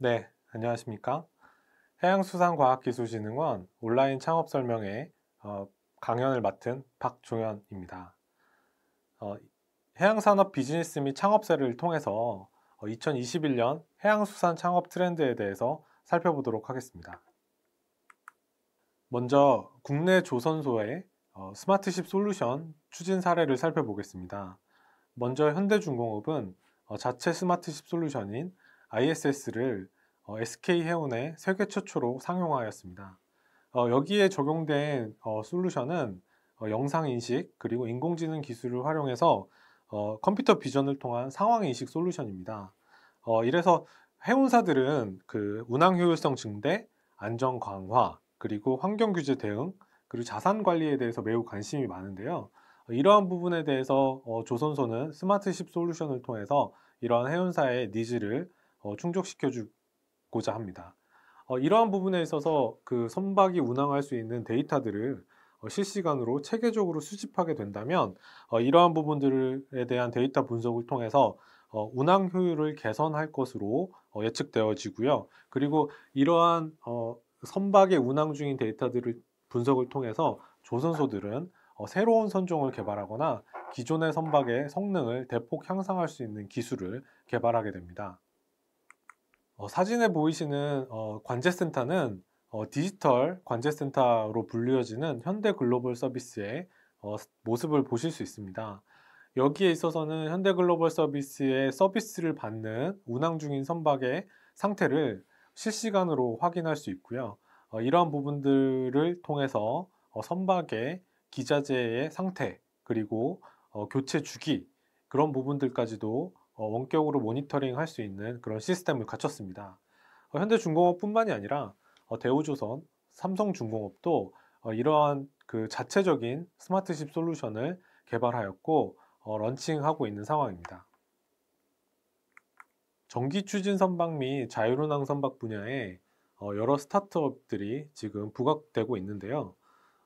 네, 안녕하십니까? 해양수산과학기술진흥원 온라인 창업 설명회 강연을 맡은 박종현입니다. 어, 해양산업 비즈니스 및 창업세를 통해서 2021년 해양수산 창업 트렌드에 대해서 살펴보도록 하겠습니다. 먼저 국내 조선소의 스마트십 솔루션 추진 사례를 살펴보겠습니다. 먼저 현대중공업은 자체 스마트십 솔루션인 ISS를 SK해운에 세계 최초로 상용화하였습니다. 여기에 적용된 솔루션은 영상인식 그리고 인공지능 기술을 활용해서 컴퓨터 비전을 통한 상황인식 솔루션입니다. 이래서 해운사들은 그 운항 효율성 증대, 안전 강화, 그리고 환경 규제 대응, 그리고 자산 관리에 대해서 매우 관심이 많은데요. 이러한 부분에 대해서 조선소는 스마트십 솔루션을 통해서 이러한 해운사의 니즈를 충족시켜 주고자 합니다. 이러한 부분에 있어서 그 선박이 운항할 수 있는 데이터들을 실시간으로 체계적으로 수집하게 된다면 이러한 부분들에 대한 데이터 분석을 통해서 운항 효율을 개선할 것으로 예측되어지고요. 그리고 이러한 선박의 운항 중인 데이터들을 분석을 통해서 조선소들은 새로운 선종을 개발하거나 기존의 선박의 성능을 대폭 향상할 수 있는 기술을 개발하게 됩니다. 사진에 보이시는 관제센터는 디지털 관제센터로 불리어지는 현대글로벌 서비스의 모습을 보실 수 있습니다. 여기에 있어서는 현대글로벌 서비스의 서비스를 받는 운항 중인 선박의 상태를 실시간으로 확인할 수 있고요. 이러한 부분들을 통해서 선박의 기자재의 상태 그리고 교체 주기 그런 부분들까지도 원격으로 모니터링 할 수 있는 그런 시스템을 갖췄습니다. 현대중공업뿐만이 아니라 대우조선, 삼성중공업도 이러한 그 자체적인 스마트십 솔루션을 개발하였고 런칭하고 있는 상황입니다. 전기 추진 선박 및 자율운항 선박 분야에 여러 스타트업들이 지금 부각되고 있는데요.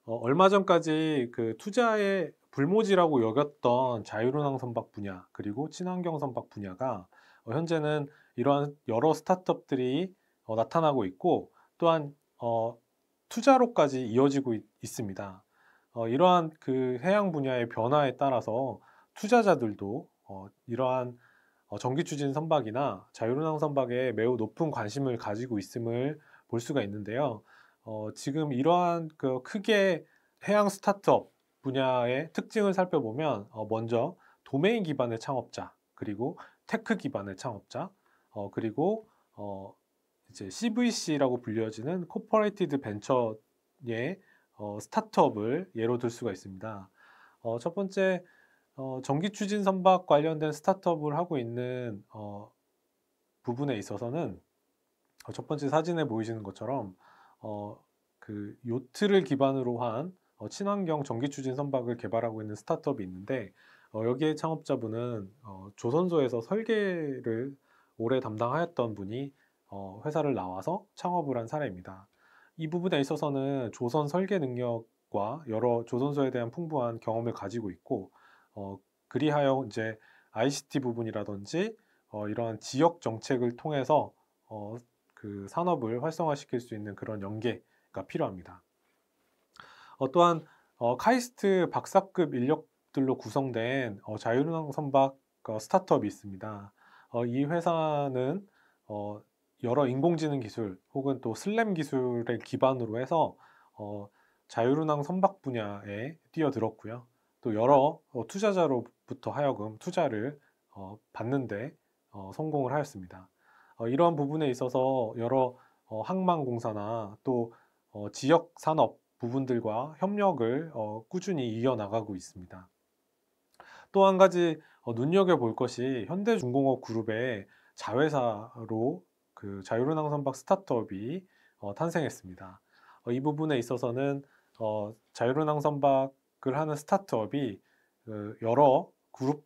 얼마 전까지 그 투자의 불모지라고 여겼던 자율운항 선박 분야 그리고 친환경 선박 분야가 현재는 이러한 여러 스타트업들이 나타나고 있고 또한 투자로까지 이어지고 있습니다. 이러한 그 해양 분야의 변화에 따라서 투자자들도 이러한 전기 추진 선박이나 자율운항 선박에 매우 높은 관심을 가지고 있음을 볼 수가 있는데요. 지금 이러한 그 크게 해양 스타트업 분야의 특징을 살펴보면 먼저 도메인 기반의 창업자, 그리고 테크 기반의 창업자, 그리고 이제 CVC라고 불려지는 코퍼레이티드 벤처의 스타트업을 예로 들 수가 있습니다. 첫 번째 전기 추진 선박 관련된 스타트업을 하고 있는 부분에 있어서는 첫 번째 사진에 보이시는 것처럼 그 요트를 기반으로 한 친환경 전기 추진 선박을 개발하고 있는 스타트업이 있는데 여기에 창업자분은 조선소에서 설계를 오래 담당하였던 분이 회사를 나와서 창업을 한 사례입니다. 이 부분에 있어서는 조선 설계 능력과 여러 조선소에 대한 풍부한 경험을 가지고 있고 그리하여 이제 ICT 부분이라든지 이러한 지역 정책을 통해서 그 산업을 활성화시킬 수 있는 그런 연계가 필요합니다. 또한 카이스트 박사급 인력들로 구성된 자율운항 선박 스타트업이 있습니다. 이 회사는 여러 인공지능 기술 혹은 또 슬램 기술을 기반으로 해서 자율운항 선박 분야에 뛰어들었고요. 또 여러 투자자로부터 하여금 투자를 받는데 성공을 하였습니다. 이러한 부분에 있어서 여러 항만공사나 또 지역 산업 부분들과 협력을 꾸준히 이어나가고 있습니다. 또 한 가지 눈여겨볼 것이 현대중공업 그룹의 자회사로 그 자율운항 선박 스타트업이 탄생했습니다. 이 부분에 있어서는 자율운항 선박을 하는 스타트업이 그 여러 그룹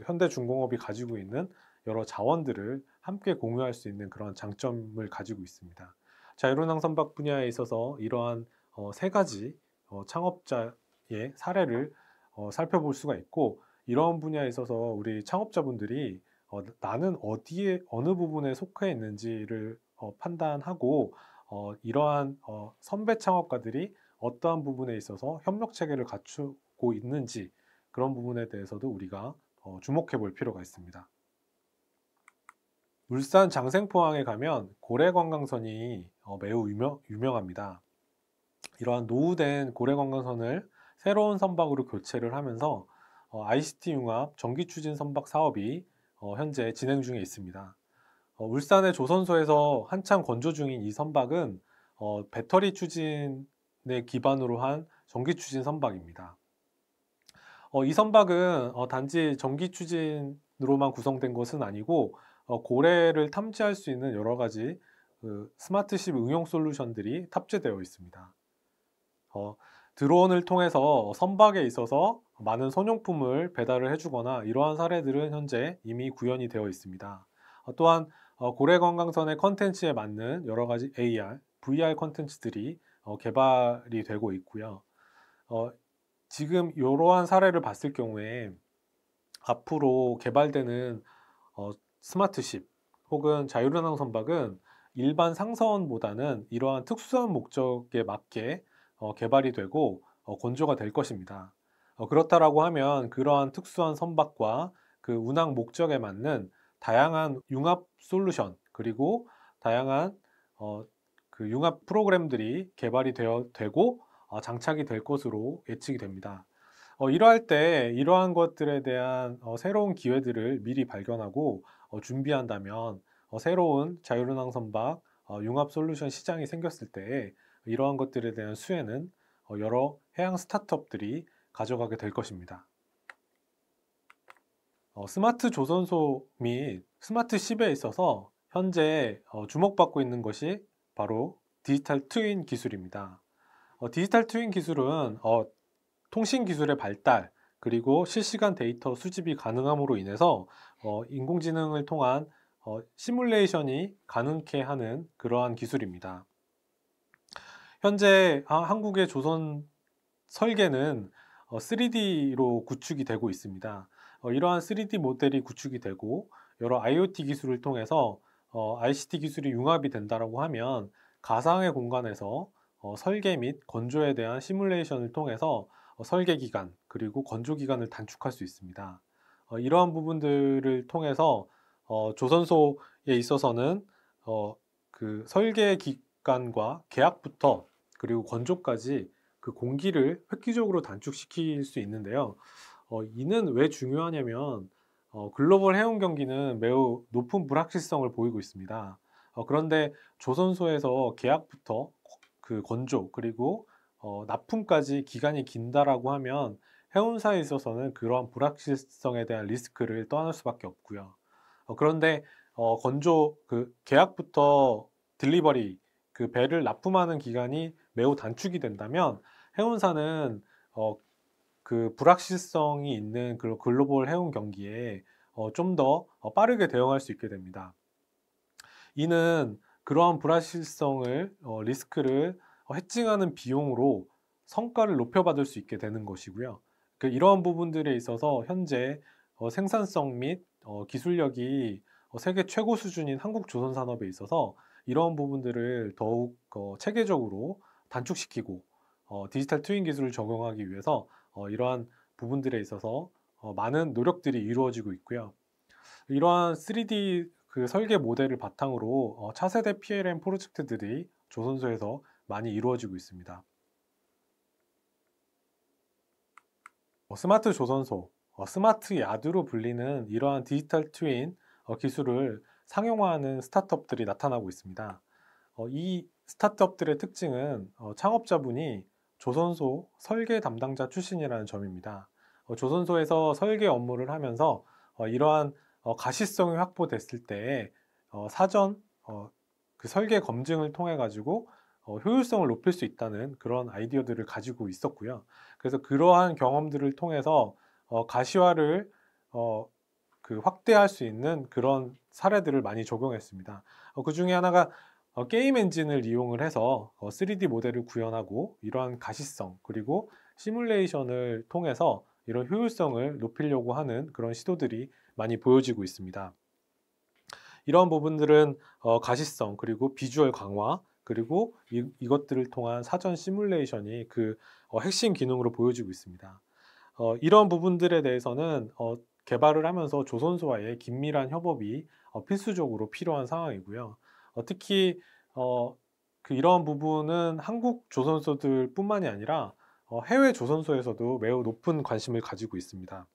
현대중공업이 가지고 있는 여러 자원들을 함께 공유할 수 있는 그런 장점을 가지고 있습니다. 자율운항 선박 분야에 있어서 이러한 세 가지 창업자의 사례를 살펴볼 수가 있고 이러한 분야에 있어서 우리 창업자분들이 나는 어디에 어느 부분에 속해 있는지를 판단하고 이러한 선배 창업가들이 어떠한 부분에 있어서 협력 체계를 갖추고 있는지 그런 부분에 대해서도 우리가 주목해 볼 필요가 있습니다. 울산 장생포항에 가면 고래관광선이 매우 유명합니다. 이러한 노후된 고래관광선을 새로운 선박으로 교체를 하면서 ICT 융합 전기 추진 선박 사업이 현재 진행 중에 있습니다. 울산의 조선소에서 한창 건조 중인 이 선박은 배터리 추진에 기반으로 한 전기 추진 선박입니다. 이 선박은 단지 전기 추진으로만 구성된 것은 아니고 고래를 탐지할 수 있는 여러 가지 스마트십 응용 솔루션들이 탑재되어 있습니다. 드론을 통해서 선박에 있어서 많은 선용품을 배달을 해주거나 이러한 사례들은 현재 이미 구현이 되어 있습니다. 또한 고래관광선의 컨텐츠에 맞는 여러 가지 AR, VR 컨텐츠들이 개발이 되고 있고요. 지금 이러한 사례를 봤을 경우에 앞으로 개발되는 스마트십 혹은 자율운항 선박은 일반 상선보다는 이러한 특수한 목적에 맞게 개발이 되고 건조가 될 것입니다. 그렇다라고 하면 그러한 특수한 선박과 그 운항 목적에 맞는 다양한 융합 솔루션 그리고 다양한 그 융합 프로그램들이 개발이 되고 장착이 될 것으로 예측이 됩니다. 이러할 때 이러한 것들에 대한 새로운 기회들을 미리 발견하고 준비한다면 새로운 자율운항 선박 융합 솔루션 시장이 생겼을 때 이러한 것들에 대한 수혜는 여러 해양 스타트업들이 가져가게 될 것입니다. 스마트 조선소 및 스마트십에 있어서 현재 주목받고 있는 것이 바로 디지털 트윈 기술입니다. 디지털 트윈 기술은 통신 기술의 발달 그리고 실시간 데이터 수집이 가능함으로 인해서 인공지능을 통한 시뮬레이션이 가능케 하는 그러한 기술입니다. 현재 한국의 조선 설계는 3D로 구축이 되고 있습니다. 이러한 3D 모델이 구축이 되고 여러 IoT 기술을 통해서 ICT 기술이 융합이 된다고 하면 가상의 공간에서 설계 및 건조에 대한 시뮬레이션을 통해서 설계 기간 그리고 건조 기간을 단축할 수 있습니다. 이러한 부분들을 통해서 조선소에 있어서는 그 설계 기간과 계약부터 그리고 건조까지 그 공기를 획기적으로 단축시킬 수 있는데요. 이는 왜 중요하냐면 글로벌 해운 경기는 매우 높은 불확실성을 보이고 있습니다. 그런데 조선소에서 계약부터 그 건조 그리고 납품까지 기간이 긴다라고 하면 해운사에 있어서는 그러한 불확실성에 대한 리스크를 떠날 수밖에 없고요. 그런데 건조 그 계약부터 딜리버리 그 배를 납품하는 기간이 매우 단축이 된다면 해운사는 그 불확실성이 있는 그 글로벌 해운 경기에 좀 더 빠르게 대응할 수 있게 됩니다. 이는 그러한 불확실성을 리스크를 해칭하는 비용으로 성과를 높여받을 수 있게 되는 것이고요. 이러한 부분들에 있어서 현재 생산성 및 기술력이 세계 최고 수준인 한국 조선 산업에 있어서 이러한 부분들을 더욱 체계적으로 단축시키고 디지털 트윈 기술을 적용하기 위해서 이러한 부분들에 있어서 많은 노력들이 이루어지고 있고요. 이러한 3D 그 설계 모델을 바탕으로 차세대 PLM 프로젝트들이 조선소에서 많이 이루어지고 있습니다. 스마트 조선소, 스마트 야드로 불리는 이러한 디지털 트윈 기술을 상용화하는 스타트업들이 나타나고 있습니다. 이 스타트업들의 특징은 창업자분이 조선소 설계 담당자 출신이라는 점입니다. 조선소에서 설계 업무를 하면서 이러한 가시성이 확보됐을 때 사전 그 설계 검증을 통해 가지고 효율성을 높일 수 있다는 그런 아이디어들을 가지고 있었고요. 그래서 그러한 경험들을 통해서 가시화를 그 확대할 수 있는 그런 사례들을 많이 적용했습니다. 그 중에 하나가 게임 엔진을 이용을 해서 3D 모델을 구현하고 이러한 가시성 그리고 시뮬레이션을 통해서 이런 효율성을 높이려고 하는 그런 시도들이 많이 보여지고 있습니다. 이러한 부분들은 가시성 그리고 비주얼 강화 그리고 이것들을 통한 사전 시뮬레이션이 그 핵심 기능으로 보여지고 있습니다. 이런 부분들에 대해서는 개발을 하면서 조선소와의 긴밀한 협업이 필수적으로 필요한 상황이고요. 특히 이러한 부분은 한국 조선소들뿐만이 아니라 해외 조선소에서도 매우 높은 관심을 가지고 있습니다.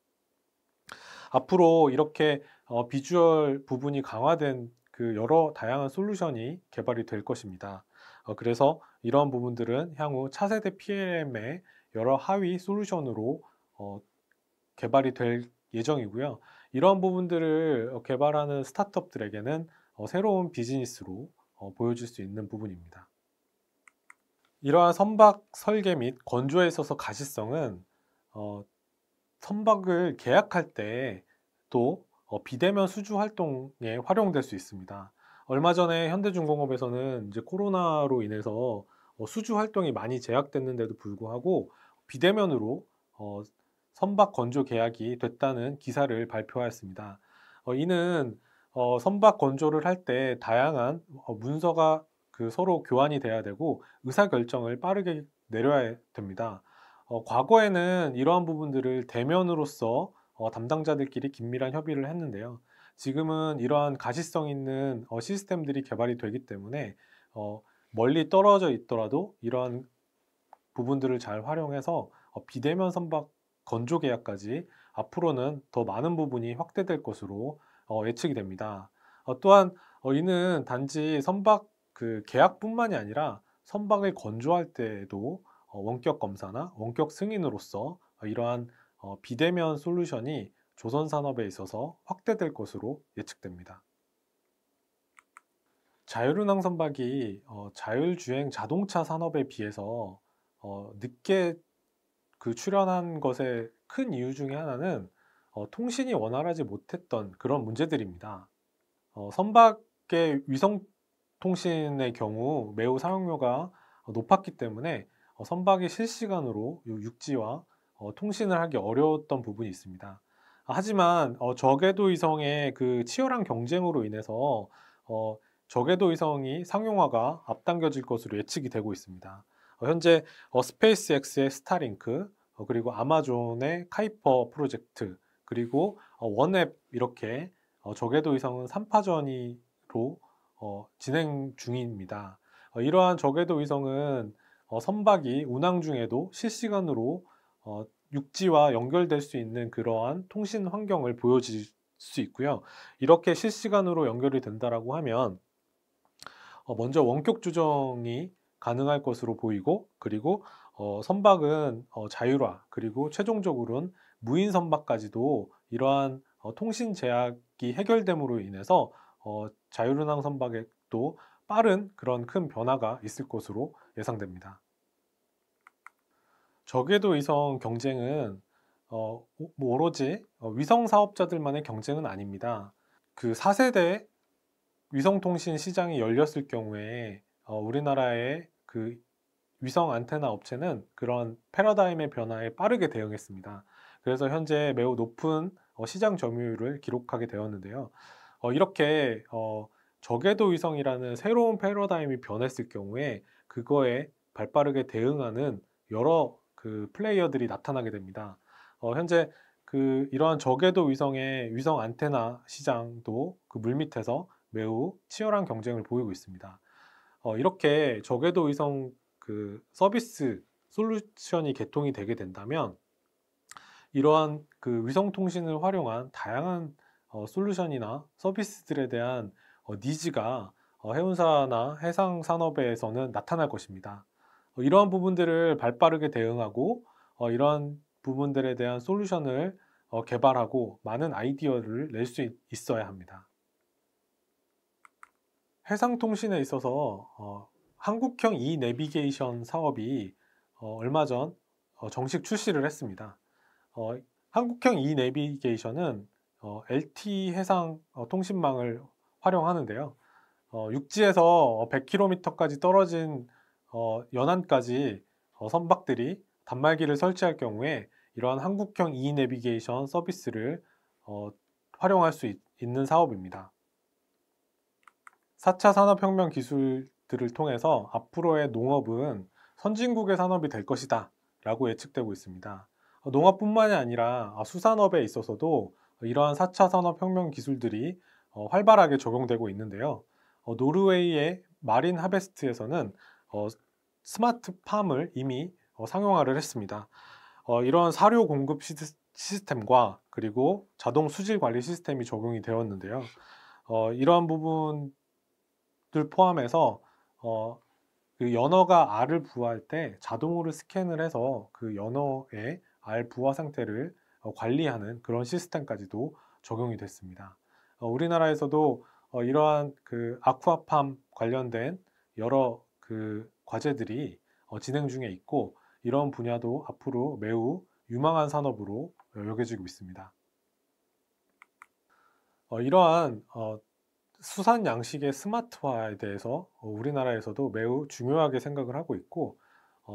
앞으로 이렇게 비주얼 부분이 강화된 그 여러 다양한 솔루션이 개발이 될 것입니다. 그래서 이러한 부분들은 향후 차세대 PLM의 여러 하위 솔루션으로 개발이 될 예정이고요. 이러한 부분들을 개발하는 스타트업들에게는 새로운 비즈니스로 보여줄 수 있는 부분입니다. 이러한 선박 설계 및 건조에 있어서 가시성은 선박을 계약할 때 또 비대면 수주 활동에 활용될 수 있습니다. 얼마 전에 현대중공업에서는 이제 코로나로 인해서 수주 활동이 많이 제약됐는데도 불구하고 비대면으로 선박 건조 계약이 됐다는 기사를 발표하였습니다. 이는 선박 건조를 할 때 다양한 문서가 서로 교환이 돼야 되고 의사결정을 빠르게 내려야 됩니다. 과거에는 이러한 부분들을 대면으로서 담당자들끼리 긴밀한 협의를 했는데요. 지금은 이러한 가시성 있는 시스템들이 개발이 되기 때문에 멀리 떨어져 있더라도 이러한 부분들을 잘 활용해서 비대면 선박 건조 계약까지 앞으로는 더 많은 부분이 확대될 것으로 예측이 됩니다. 또한 이는 단지 선박 그 계약뿐만이 아니라 선박을 건조할 때에도 원격 검사나 원격 승인으로서 이러한 비대면 솔루션이 조선 산업에 있어서 확대될 것으로 예측됩니다. 자율운항 선박이 자율주행 자동차 산업에 비해서 늦게 출현한 것의 큰 이유 중에 하나는 통신이 원활하지 못했던 그런 문제들입니다. 선박의 위성 통신의 경우 매우 사용료가 높았기 때문에 선박이 실시간으로 육지와 통신을 하기 어려웠던 부분이 있습니다. 하지만 저궤도 위성의 그 치열한 경쟁으로 인해서 저궤도 위성이 상용화가 앞당겨질 것으로 예측이 되고 있습니다. 현재 스페이스X의 스타링크 그리고 아마존의 카이퍼 프로젝트 그리고 원앱 이렇게 저궤도 위성은 3파전으로 진행 중입니다. 이러한 저궤도 위성은 선박이 운항 중에도 실시간으로 육지와 연결될 수 있는 그러한 통신 환경을 보여줄 수 있고요. 이렇게 실시간으로 연결이 된다라고 하면 먼저 원격 조정이 가능할 것으로 보이고 그리고 선박은 자율화 그리고 최종적으로는 무인 선박까지도 이러한 통신 제약이 해결됨으로 인해서 자율운항 선박에도 빠른 그런 큰 변화가 있을 것으로 예상됩니다. 저궤도 위성 경쟁은 오로지 위성 사업자들만의 경쟁은 아닙니다. 그 4세대 위성통신 시장이 열렸을 경우에 우리나라의 그 위성 안테나 업체는 그런 패러다임의 변화에 빠르게 대응했습니다. 그래서 현재 매우 높은 시장 점유율을 기록하게 되었는데요. 이렇게 저궤도 위성이라는 새로운 패러다임이 변했을 경우에 그거에 발빠르게 대응하는 여러 그 플레이어들이 나타나게 됩니다. 현재 이러한 저궤도 위성의 위성 안테나 시장도 그 물밑에서 매우 치열한 경쟁을 보이고 있습니다. 이렇게 저궤도 위성 그 서비스 솔루션이 개통이 되게 된다면 이러한 그 위성 통신을 활용한 다양한 솔루션이나 서비스들에 대한 니즈가 해운사나 해상 산업에서는 나타날 것입니다. 이러한 부분들을 발빠르게 대응하고 이러한 부분들에 대한 솔루션을 개발하고 많은 아이디어를 낼 수 있어야 합니다. 해상통신에 있어서 한국형 이내비게이션 사업이 얼마 전 정식 출시를 했습니다. 한국형 이내비게이션은 LTE 해상 통신망을 활용하는데요. 육지에서 100km까지 떨어진 연안까지 선박들이 단말기를 설치할 경우에 이러한 한국형 이내비게이션 서비스를 활용할 수 있는 사업입니다. 4차 산업혁명 기술들을 통해서 앞으로의 농업은 선진국의 산업이 될 것이다 라고 예측되고 있습니다. 농업뿐만이 아니라 수산업에 있어서도 이러한 4차 산업혁명 기술들이 활발하게 적용되고 있는데요. 노르웨이의 마린 하베스트에서는 스마트 팜을 이미 상용화를 했습니다. 이런 사료 공급 시스템과 그리고 자동 수질 관리 시스템이 적용이 되었는데요. 이러한 부분들 포함해서 그 연어가 알을 부화할 때 자동으로 스캔을 해서 그 연어의 알 부화 상태를 관리하는 그런 시스템까지도 적용이 됐습니다. 우리나라에서도 이러한 그 아쿠아팜 관련된 여러 그 과제들이 진행 중에 있고, 이런 분야도 앞으로 매우 유망한 산업으로 여겨지고 있습니다. 이러한 수산 양식의 스마트화에 대해서 우리나라에서도 매우 중요하게 생각을 하고 있고,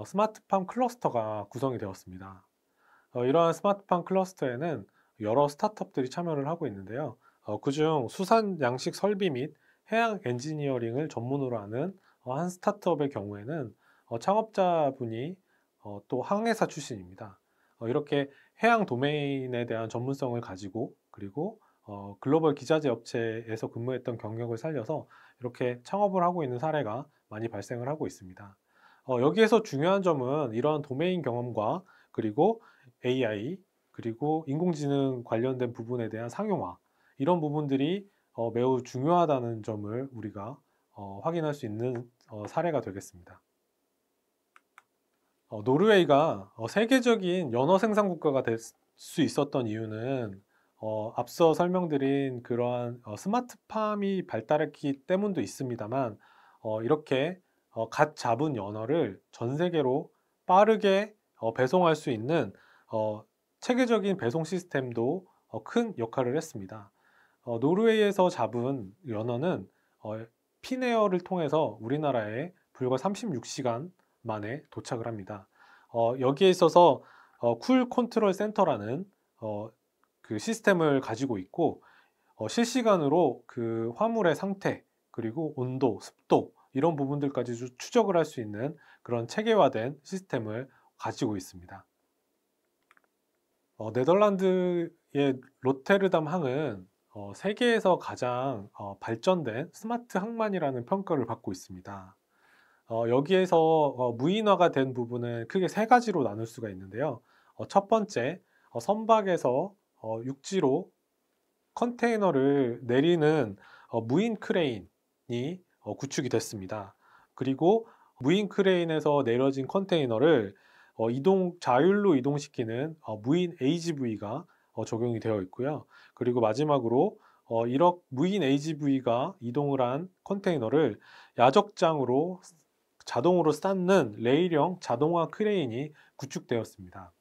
스마트팜 클러스터가 구성이 되었습니다. 이러한 스마트팜 클러스터에는 여러 스타트업들이 참여를 하고 있는데요. 그중 수산 양식 설비 및 해양 엔지니어링을 전문으로 하는 한 스타트업의 경우에는 창업자분이 또 항해사 출신입니다. 이렇게 해양 도메인에 대한 전문성을 가지고, 그리고 글로벌 기자재 업체에서 근무했던 경력을 살려서 이렇게 창업을 하고 있는 사례가 많이 발생을 하고 있습니다. 여기에서 중요한 점은 이러한 도메인 경험과 그리고 AI, 그리고 인공지능 관련된 부분에 대한 상용화, 이런 부분들이 매우 중요하다는 점을 우리가 확인할 수 있는 사례가 되겠습니다. 노르웨이가 세계적인 연어 생산 국가가 될 수 있었던 이유는 앞서 설명드린 그러한 스마트팜이 발달했기 때문도 있습니다만, 이렇게 갓 잡은 연어를 전 세계로 빠르게 배송할 수 있는 체계적인 배송 시스템도 큰 역할을 했습니다. 노르웨이에서 잡은 연어는 피네어를 통해서 우리나라에 불과 36시간 만에 도착을 합니다. 여기에 있어서 쿨 컨트롤 센터라는 그 시스템을 가지고 있고, 실시간으로 그 화물의 상태, 그리고 온도, 습도, 이런 부분들까지 추적을 할 수 있는 그런 체계화된 시스템을 가지고 있습니다. 네덜란드의 로테르담 항은 세계에서 가장 발전된 스마트 항만이라는 평가를 받고 있습니다. 여기에서 무인화가 된 부분은 크게 세 가지로 나눌 수가 있는데요. 첫 번째, 선박에서 육지로 컨테이너를 내리는 무인 크레인이 구축이 됐습니다. 그리고 무인 크레인에서 내려진 컨테이너를 자율로 이동시키는 무인 AGV가 적용이 되어 있고요. 그리고 마지막으로 무인 AGV가 이동을 한 컨테이너를 야적장으로 자동으로 쌓는 레일형 자동화 크레인이 구축되었습니다.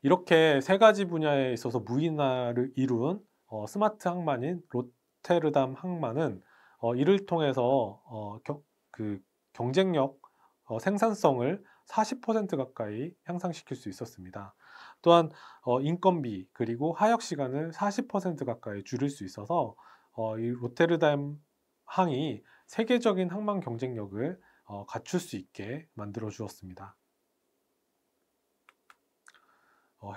이렇게 세 가지 분야에 있어서 무인화를 이룬 스마트 항만인 로테르담 항만은 이를 통해서 그 경쟁력, 생산성을 40% 가까이 향상시킬 수 있었습니다. 또한 인건비 그리고 하역 시간을 40% 가까이 줄일 수 있어서 이 로테르담 항이 세계적인 항만 경쟁력을 갖출 수 있게 만들어 주었습니다.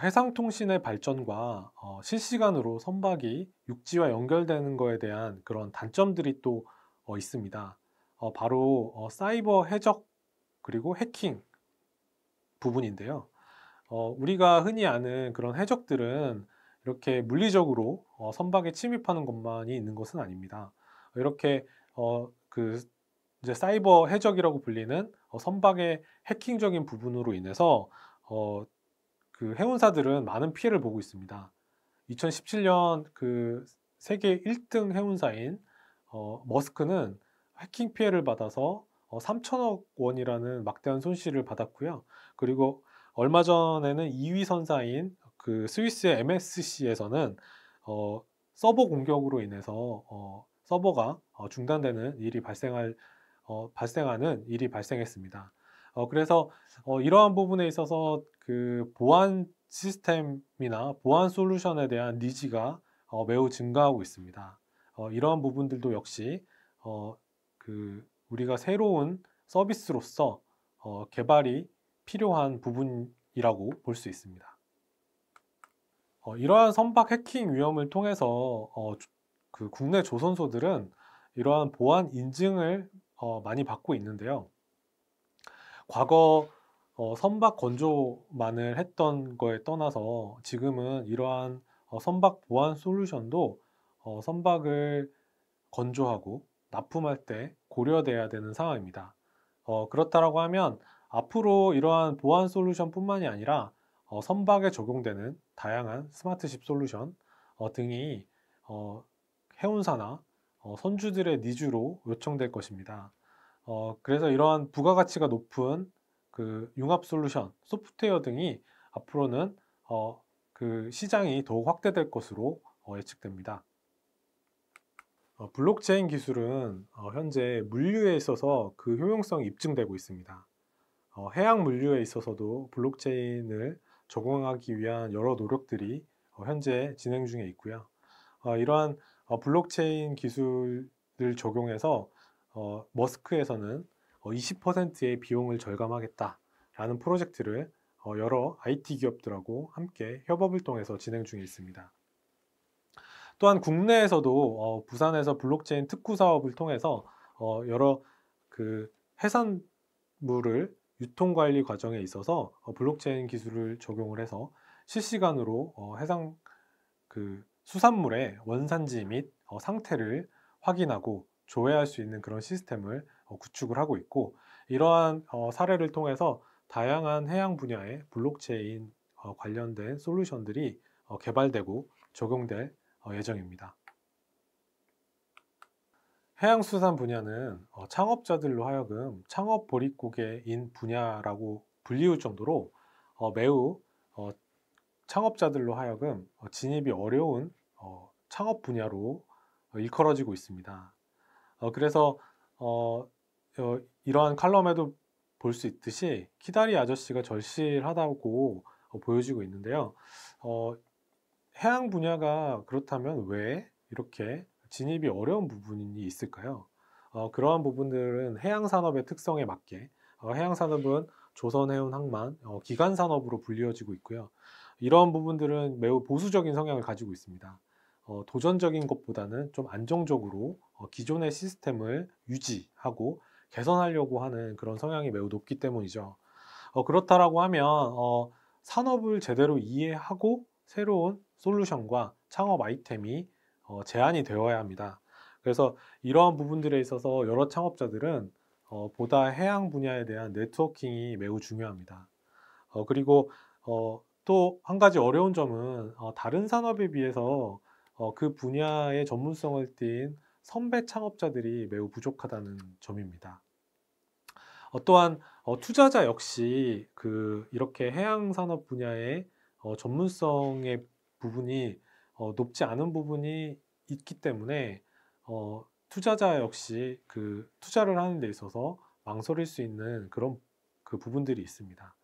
해상통신의 발전과 실시간으로 선박이 육지와 연결되는 것에 대한 그런 단점들이 또 있습니다. 바로 사이버 해적 그리고 해킹 부분인데요. 우리가 흔히 아는 그런 해적들은 이렇게 물리적으로 선박에 침입하는 것만이 있는 것은 아닙니다. 이렇게 그 이제 사이버 해적이라고 불리는 선박의 해킹적인 부분으로 인해서 그 해운사들은 많은 피해를 보고 있습니다. 2017년 그 세계 1등 해운사인 머스크는 해킹 피해를 받아서 3천억 원이라는 막대한 손실을 받았고요. 그리고 얼마 전에는 2위 선사인 그 스위스의 MSC에서는 서버 공격으로 인해서 서버가 중단되는 일이 발생하는 일이 발생했습니다. 그래서 이러한 부분에 있어서 그 보안 시스템이나 보안 솔루션에 대한 니즈가 매우 증가하고 있습니다. 이러한 부분들도 역시 우리가 새로운 서비스로서 개발이 필요한 부분이라고 볼 수 있습니다. 이러한 선박 해킹 위험을 통해서 국내 조선소들은 이러한 보안 인증을 많이 받고 있는데요. 과거 선박 건조만을 했던 거에 떠나서 지금은 이러한 선박 보안 솔루션도 선박을 건조하고 납품할 때 고려돼야 되는 상황입니다. 그렇다라고 하면 앞으로 이러한 보안 솔루션 뿐만이 아니라 선박에 적용되는 다양한 스마트십 솔루션 등이 해운사나 선주들의 니즈로 요청될 것입니다. 그래서 이러한 부가가치가 높은 그 융합 솔루션, 소프트웨어 등이 앞으로는 그 시장이 더욱 확대될 것으로 예측됩니다. 블록체인 기술은 현재 물류에 있어서 그 효용성이 입증되고 있습니다. 해양 물류에 있어서도 블록체인을 적용하기 위한 여러 노력들이 현재 진행 중에 있고요. 이러한 블록체인 기술을 적용해서 머스크에서는 20%의 비용을 절감하겠다라는 프로젝트를 여러 IT 기업들하고 함께 협업을 통해서 진행 중에 있습니다. 또한 국내에서도 부산에서 블록체인 특구 사업을 통해서 여러 그 해산물을 유통관리 과정에 있어서 블록체인 기술을 적용을 해서 실시간으로 해상 그 수산물의 원산지 및 상태를 확인하고 조회할 수 있는 그런 시스템을 구축을 하고 있고, 이러한 사례를 통해서 다양한 해양 분야의 블록체인 관련된 솔루션들이 개발되고 적용될 예정입니다. 해양수산 분야는 창업자들로 하여금 창업 보릿고개인 분야라고 불리울 정도로 매우 창업자들로 하여금 진입이 어려운 창업 분야로 일컬어지고 있습니다. 그래서 이러한 칼럼에도 볼 수 있듯이 키다리 아저씨가 절실하다고 보여지고 있는데요. 해양 분야가 그렇다면 왜 이렇게 진입이 어려운 부분이 있을까요? 그러한 부분들은 해양산업의 특성에 맞게 해양산업은 조선해운항만 기간산업으로 불리어지고 있고요. 이러한 부분들은 매우 보수적인 성향을 가지고 있습니다. 도전적인 것보다는 좀 안정적으로 기존의 시스템을 유지하고 개선하려고 하는 그런 성향이 매우 높기 때문이죠. 그렇다라고 하면 산업을 제대로 이해하고 새로운 솔루션과 창업 아이템이 제안이 되어야 합니다. 그래서 이러한 부분들에 있어서 여러 창업자들은 보다 해양 분야에 대한 네트워킹이 매우 중요합니다. 그리고 또 한 가지 어려운 점은 다른 산업에 비해서 그 분야의 전문성을 띈 선배 창업자들이 매우 부족하다는 점입니다. 또한 투자자 역시 이렇게 해양 산업 분야의 전문성의 부분이 높지 않은 부분이 있기 때문에 투자자 역시 그 투자를 하는 데 있어서 망설일 수 있는 그런 그 부분들이 있습니다.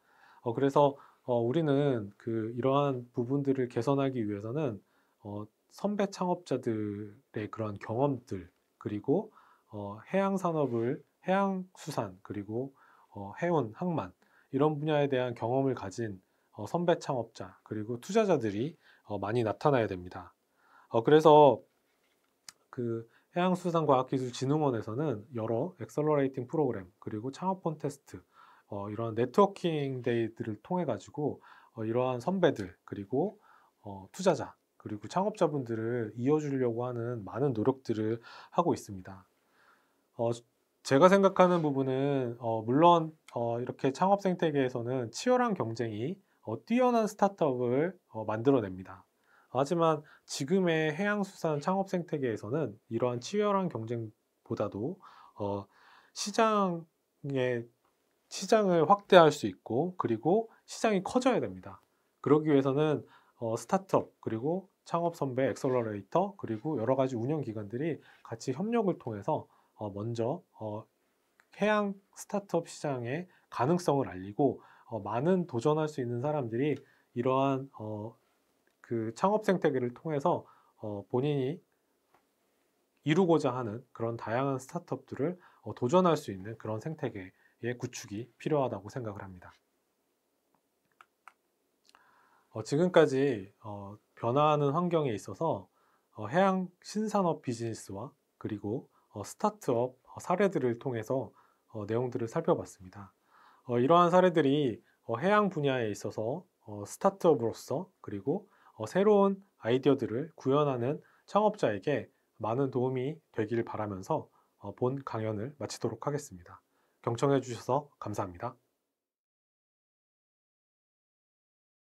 그래서 우리는 이러한 부분들을 개선하기 위해서는 선배 창업자들의 그런 경험들, 그리고 해양수산, 그리고 해운, 항만 이런 분야에 대한 경험을 가진 선배 창업자, 그리고 투자자들이 많이 나타나야 됩니다. 그래서 해양수산과학기술진흥원에서는 여러 엑셀러레이팅 프로그램, 그리고 창업 콘테스트, 이런 네트워킹 데이들을 통해 가지고 이러한 선배들, 그리고 투자자, 그리고 창업자분들을 이어주려고 하는 많은 노력들을 하고 있습니다. 제가 생각하는 부분은 물론 이렇게 창업 생태계에서는 치열한 경쟁이 뛰어난 스타트업을 만들어냅니다. 하지만 지금의 해양수산 창업 생태계에서는 이러한 치열한 경쟁보다도 시장을 확대할 수 있고, 그리고 시장이 커져야 됩니다. 그러기 위해서는 스타트업, 그리고 창업 선배, 엑셀러레이터, 그리고 여러 가지 운영 기관들이 같이 협력을 통해서 먼저 해양 스타트업 시장의 가능성을 알리고 많은 도전할 수 있는 사람들이 이러한 그 창업 생태계를 통해서 본인이 이루고자 하는 그런 다양한 스타트업들을 도전할 수 있는 그런 생태계의 구축이 필요하다고 생각을 합니다. 지금까지 변화하는 환경에 있어서 해양 신산업 비즈니스와 그리고 스타트업 사례들을 통해서 내용들을 살펴봤습니다. 이러한 사례들이 해양 분야에 있어서 스타트업으로서 그리고 새로운 아이디어들을 구현하는 창업자에게 많은 도움이 되길 바라면서 본 강연을 마치도록 하겠습니다. 경청해 주셔서 감사합니다.